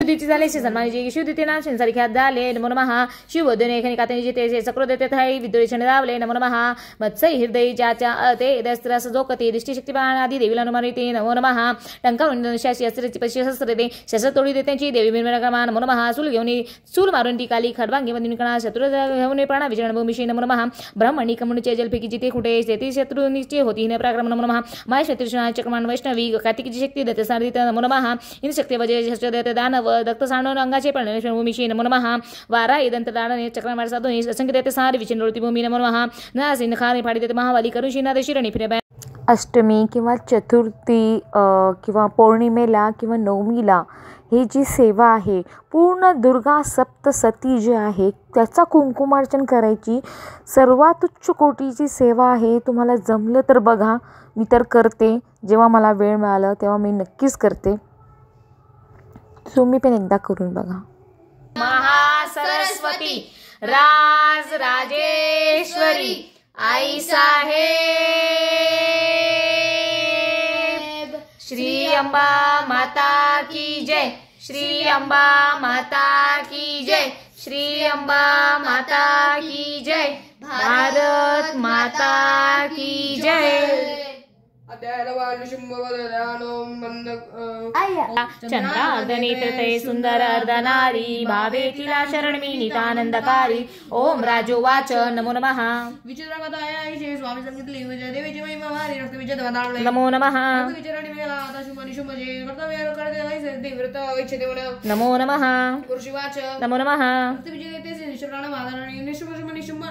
शिवदीची झाले सन्मानिजी शिवदीते नाम संसारी ख्यात झाले नमो नमः शिवदने खनि कातनी जिते सकृ देते थाई विदुरेशन दावले नमो नमः मत्सई हृदय ज्याच्या ते दस्त्रस जोकते दृष्टि शक्तिपान आदी देवीला नमरिते नमो नमः टंका शासी अस्त्रची पशी शस्त्र दे शस्त्र तोडी दे त्यांची देवी निर्मलकर्मा नमो नमः सूल घेऊन सूल मारून ती काली खडबांगी मध्ये निकणा शत्रू घेऊन प्राणा विचरण भूमिशी नमो नमः ब्राह्मणी कमुणचे जलफिकी जिते कुठे तेथे शत्रू निश्चय होती न प्रक्रम नमो नमः माय शत्रुषणा चक्रमान वैष्णवी कार्तिकीची शक्ती दत्त सारित नमो नमः इन शक्ती वजे शस्त्र देते दानव दत्त सांडून अंगाचे पण भूमिशी नमो नमः वारा दंत दाडने चक्रमार साधून असंख्य देते सारी विचिन रोती भूमी नमो नमः नासिन खाने फाडी देते महावाली करुषिना देशिरणी फिरे अष्टमी किंवा चतुर्थी किंवा पौर्णिमेला किंवा नवमीला ही जी सेवा आहे पूर्ण दुर्गा सप्तसती जी आहे त्याचा कुंकुमार्चन करायची सर्वात उच्च कोटीची सेवा आहे। तुम्हाला जमलं तर बघा, मी तर करते, जेव्हा मला वेळ मिळाला तेव्हा मी नक्कीच करते, तुम्ही पण एकदा करून बघा। महासरस्वती राज राजेश्वरी आई साहेब श्री अंबा माता की जय, श्री अंबा माता की जय, श्री अंबा माता की जय, भारत माता की जय। चंद्रार्धनेत्रते सुंदर अर्धनारी भावे तिला शरणमी नितानंदकारी। ओम राजोवाच नमो नमः स्वामी सांगितले देवीची महिमा भारी रक्त विजय दाडले नमो नमः विचारणी मेला आता शुभनी शुभजे कर्तव्य करते देवव्रत इच्छे देवण नमो नमः पुरुषवाच नमो नमः विजय देते शिवराण वादरणी निशुभ शुभनी शुभ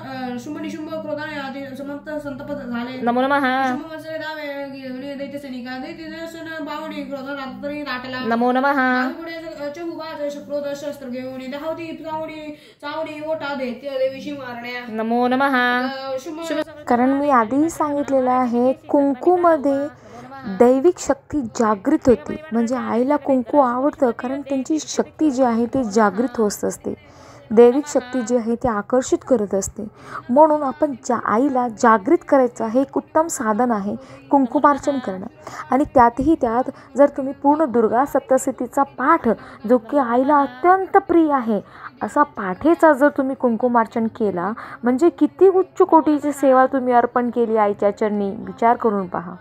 शुभनी शुभ क्रोधाने आदि समस्त संतप झाले नमो नमः शुभ मसले दावे दैत्य सैनिका दैत्य दर्शन बावडी क्रोध रात्री राटला नमो नमः पुढे चहुबाज क्रोध शस्त्र घेऊन धावती चावडी ओटा दैत्य देवीशी मारण्या नमो नमः। कारण मी आधीही सांगितलेलं आहे, कुंकूमध्ये दैविक शक्ती जागृत होते, म्हणजे आईला कुंकू आवडतं कारण त्यांची शक्ती जी आहे ती जागृत होत असते, दैविक शक्ती जी आहे ती आकर्षित करत असते। म्हणून आपण आईला जागृत करायचं हे एक उत्तम साधन आहे कुंकुमार्चन करणं। आणि त्यात जर तुम्ही पूर्ण दुर्गा सप्तशतीचा पाठ जो की आईला अत्यंत प्रिय आहे असा पाठेचा जर तुम्ही कुंकुमार्चन केला म्हणजे किती उच्च कोटीची सेवा तुम्ही अर्पण केली आईच्या चरणी, विचार करून पहा।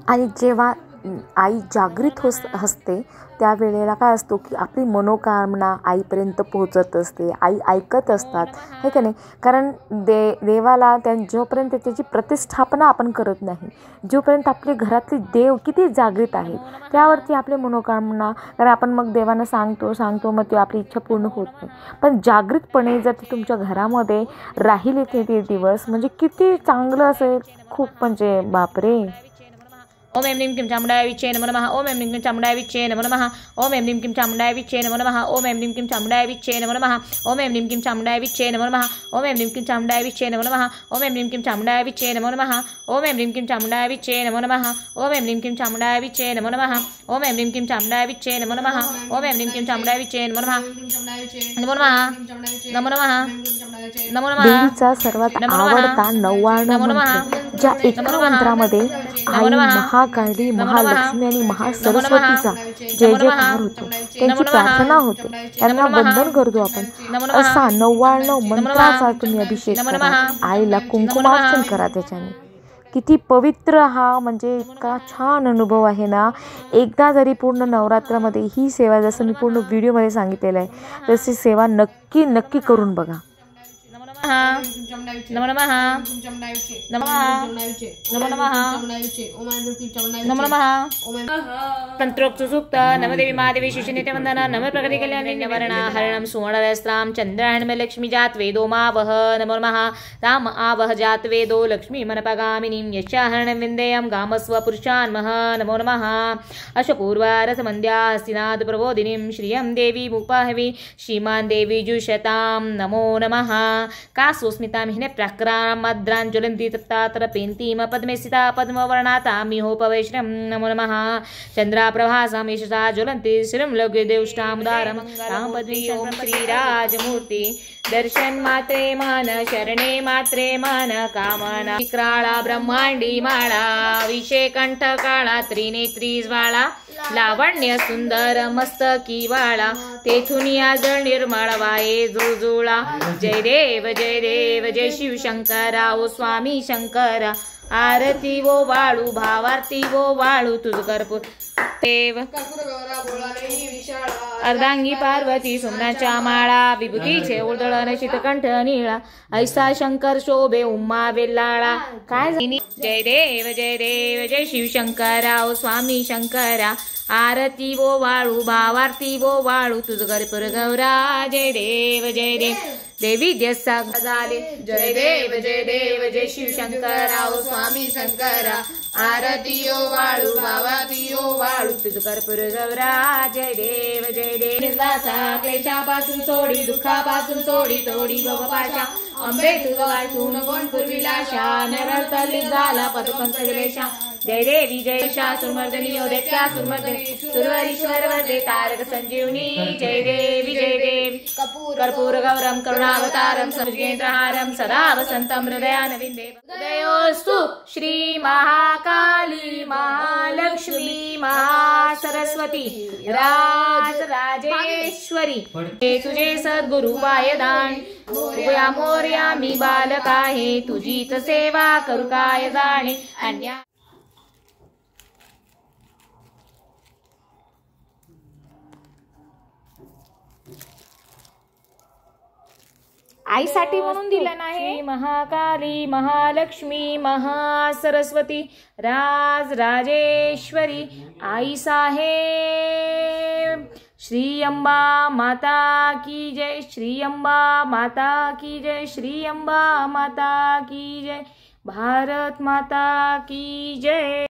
आणि जेव्हा आई जागृत असते त्यावेळेला काय असतो की आपली मनोकामना आईपर्यंत पोहोचत असते, आई ऐकत असतात, हे का नाही। कारण देवाला जोपर्यंत त्याची प्रतिष्ठापना आपण करत नाही, जोपर्यंत आपले घरातले देव किती जागृत आहेत त्यावरती आपली मनोकामना, कारण आपण मग देवांना सांगतो मग ते आपली इच्छा पूर्ण होत नाही। पण जागृतपणे जर ते तुमच्या घरामध्ये राहिले ते दिवस म्हणजे किती चांगलं असेल, खूप म्हणजे बापरे। ओम ऐं ह्रीं क्लीं चामुण्डाय विच्चे नमो नमः। ओम ऐं ह्रीं क्लीं चामुण्डाय विच्चे नमो नमः। ओम ऐं ह्रीं क्लीं चामुण्डाय विच्चे नमो नमः। ओम ऐं ह्रीं क्लीं चामुण्डाय विच्चे नमो नमः। ओम ऐं ह्रीं क्लीं चामुण्डाय विच्चे नमो नमः। ओम ऐं ह्रीं क्लीं चामुण्डाय विच्चे नमो नमः। ओम ऐं ह्रीं क्लीं चामुण्डाय विच्चे नमो नमः। ओम ऐं ह्रीं क्लीं चामुण्डाय विच्चे नमो नमः। ओम ऐं ह्रीं क्लीं चामुण्डाय विच्चे नमो नमः। ओम ऐं ह्रीं क्लीं चामुण्डाय विच्चे नमो नमः। ओम ऐं ह्रीं क्लीं चामुण्डाय विच्चे नमो नमः। नमो नमः नमो नमः नमो नमः। देवीचा सर्वात आवडता 99 मंत्र, ज्या एका मंत्रामध्ये आई महाकाली, महालक्ष्मी आणि महासरस्वतीचा जय जयकार होतो, त्यांची प्रार्थना होते, त्यांना वंदन करतो आपण। असा 99 मंत्राचा तुम्ही अभिषेक करा, आईला कुंकुमार्चन करा त्याच्याने। किती पवित्र हा म्हणजे इतका छान अनुभव आहे ना। एकदा जरी पूर्ण नवरात्रामध्ये ही सेवा, जसं मी पूर्ण व्हिडिओमध्ये सांगितलेलं आहे तशी सेवा नक्की करून बघा। नमो नमः नमो नमः नमो नमः। तंत्रोक्त सूक्त नम देवी महादेवी शिशुनित्य वंदना नम प्रकृति कल्याणी निवारण हरणम सुवर्णवस्त्रां चंद्रायण लक्ष्मी जात वेदो मावह नमो नमः। ताम आवह जात वेदो लक्ष्मी मनपगामिनीं यस्याहरणं विन्देयं गामस्व पुरुषान्मः नमो नमः। अश्वपूर्वारथ मन्द्या हस्तिनाद प्रबोधिनीं श्रियं देवी मुपाहवी श्रीमान् देवी जुषतां नमो नमः। कासोस्मिता मिहिने प्राक्रामद्राञ्ज्वलन्ति तप्तातरपेन्तीम पद्मे स्थिता पद्मवर्णातामिहोपवैश्रं नमो नमः। चन्द्राप्रभासां यशसा ज्वलन्ति श्रीं लघुदेवष्टामुदारं तां पद्मी ओं श्रीराजमूर्ति। दर्शन मात्रे मान शरणे मात्रे मान कामना विक्राळा ब्रह्मांडी माळा विषे कंठ काळा त्रिनेत्री ज्वाळा लावण्य सुंदर मस्तकी वाळा तेथून जळ निर्मळ वाये जुळजुळा जय देव जय शिवशंकरा ओ स्वामी शंकरा आरती वो वाळू भावारती वो वाळू तुझ कर्पूर देव अर्धांगी पार्वती सोमनाच्या माळा विभूतीचे उधळण शीतकंठ निळा ऐसा शंकर शोभे उम्मा वेल्लाळा काय जय देव जय शिवशंकरा ओ स्वामी शंकरा आरती वो वाळू भावारती वो वाळू तुझ कर्पूर गौरा जय देव देवी जसा झाले जय देव जय शिवशंकरा ओ स्वामी शंकरा आरती ओ वाळू भावारती ओ वाळू तुझ कर्पूर गौरा जय देव निर्वासा क्लेशापासून सोडी दुःखापासून सोडी तोडी भवपाशा अंबे तुझ वाचून कोण पूर्विलाशा नरतली झाला पदपंकजलेशा जय देवी जय शासुरमर्दनी ओदेत्या सुरमर्दनी सुरवरीश्वर वरदे तारक संजीवनी जय देवी कर्पूर गौरम करुणावतारम समुद्रेन्द्रहारम सदा वसंतम हृदयानविंदे हृदयोस्तु श्री महाकाली महालक्ष्मी महासरस्वती राजेश्वरी तुझे सद्गुरु पायदान मोर्या मी बालक आहे तुझीच सेवा करू काय जाणे अन्या आईसाठी म्हणून दिलं नाही महाकाली महालक्ष्मी महासरस्वती राजेश्वरी आई साहेब श्री अंबा माता की जय श्री अंबा माता की जय श्री अंबा माता की जय भारत माता की जय।